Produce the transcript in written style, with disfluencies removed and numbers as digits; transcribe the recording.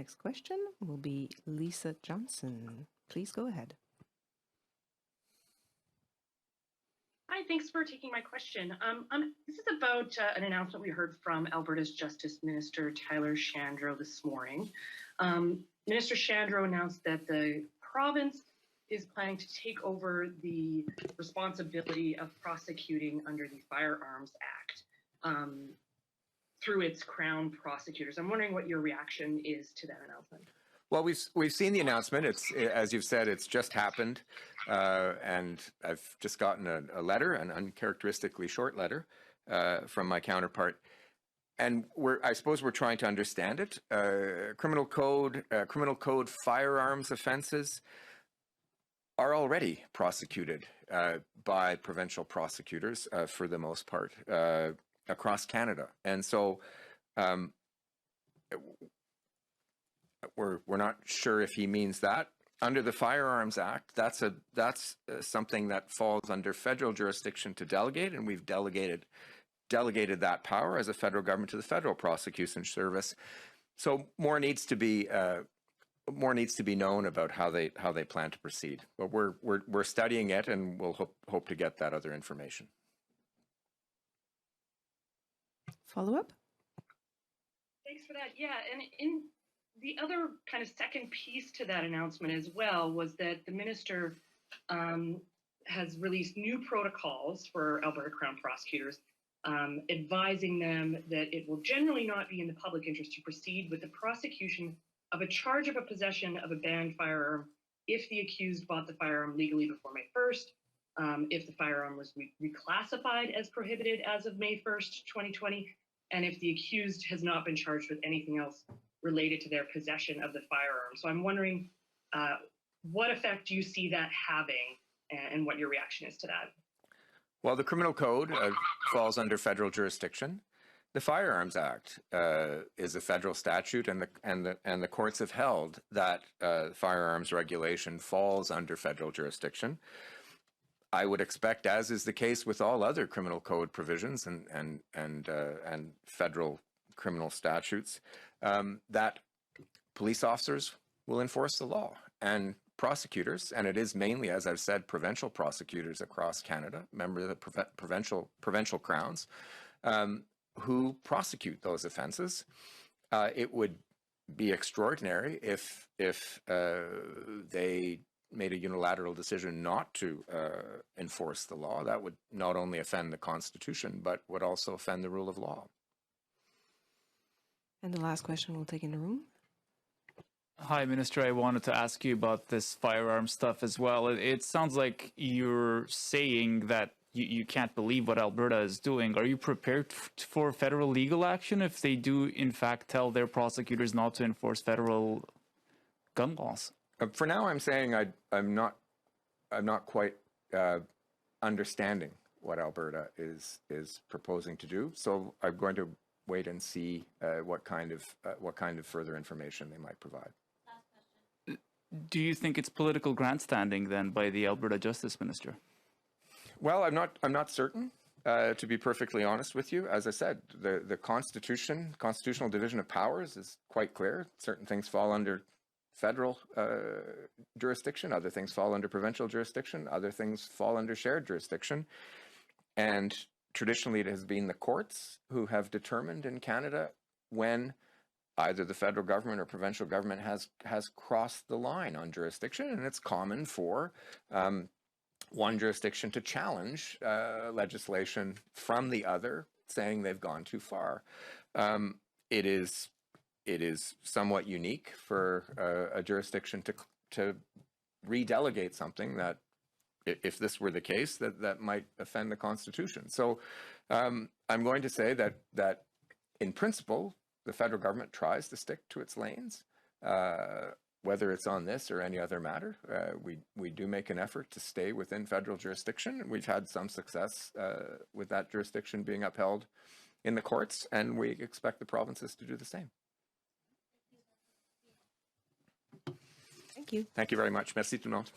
next question will be Lisa Johnson. Please go ahead. Hi, thanks for taking my question. This is about an announcement we heard from Alberta's Justice Minister Tyler Shandro this morning. Minister Shandro announced that the province is planning to take over the responsibility of prosecuting under the Firearms Act through its Crown prosecutors. I'm wondering what your reaction is to that announcement. Well, we've seen the announcement. It's, as you've said, it's just happened, and I've just gotten a letter, an uncharacteristically short letter, from my counterpart, and I suppose we're trying to understand it. Criminal code firearms offenses are already prosecuted by provincial prosecutors for the most part across Canada, and so. We're not sure if he means that. Under the Firearms Act, that's something that falls under federal jurisdiction to delegate, and we've delegated that power as a federal government to the Federal Prosecution Service. So more needs to be known about how they plan to proceed. But we're studying it, and we'll hope to get that other information. Follow up. Thanks for that. Yeah, and in the other kind of second piece to that announcement as well was that the minister has released new protocols for Alberta Crown prosecutors, advising them that it will generally not be in the public interest to proceed with the prosecution of a charge of a possession of a banned firearm if the accused bought the firearm legally before May 1st, if the firearm was reclassified as prohibited as of May 1st, 2020, and if the accused has not been charged with anything else related to their possession of the firearm. So I'm wondering what effect do you see that having and what your reaction is to that? Well, the criminal code falls under federal jurisdiction. The Firearms Act is a federal statute, and the courts have held that firearms regulation falls under federal jurisdiction. I would expect, as is the case with all other criminal code provisions and federal criminal statutes, that police officers will enforce the law, and prosecutors, and it is mainly, as I've said, provincial prosecutors across Canada, member of the provincial crowns, who prosecute those offenses. It would be extraordinary if they made a unilateral decision not to enforce the law. That would not only offend the Constitution, but would also offend the rule of law. And the last question we'll take in the room. Hi, Minister. I wanted to ask you about this firearm stuff as well. It sounds like you're saying that you can't believe what Alberta is doing. Are you prepared for federal legal action if they do, in fact, tell their prosecutors not to enforce federal gun laws? For now, I'm saying I'm not quite understanding what Alberta is proposing to do. So I'm going to wait and see what kind of further information they might provide. Do you think it's political grandstanding then by the Alberta Justice Minister? Well, I'm not certain. To be perfectly honest with you, as I said, the constitutional division of powers is quite clear. Certain things fall under federal jurisdiction, other things fall under provincial jurisdiction, other things fall under shared jurisdiction. And traditionally, it has been the courts who have determined in Canada when either the federal government or provincial government has crossed the line on jurisdiction, and it's common for one jurisdiction to challenge legislation from the other, saying they've gone too far. It is somewhat unique for a jurisdiction to redelegate something that, if this were the case, that might offend the Constitution. So I'm going to say that in principle, the federal government tries to stick to its lanes, whether it's on this or any other matter. We do make an effort to stay within federal jurisdiction. We've had some success with that jurisdiction being upheld in the courts, and we expect the provinces to do the same. Thank you. Thank you very much. Merci tout le monde.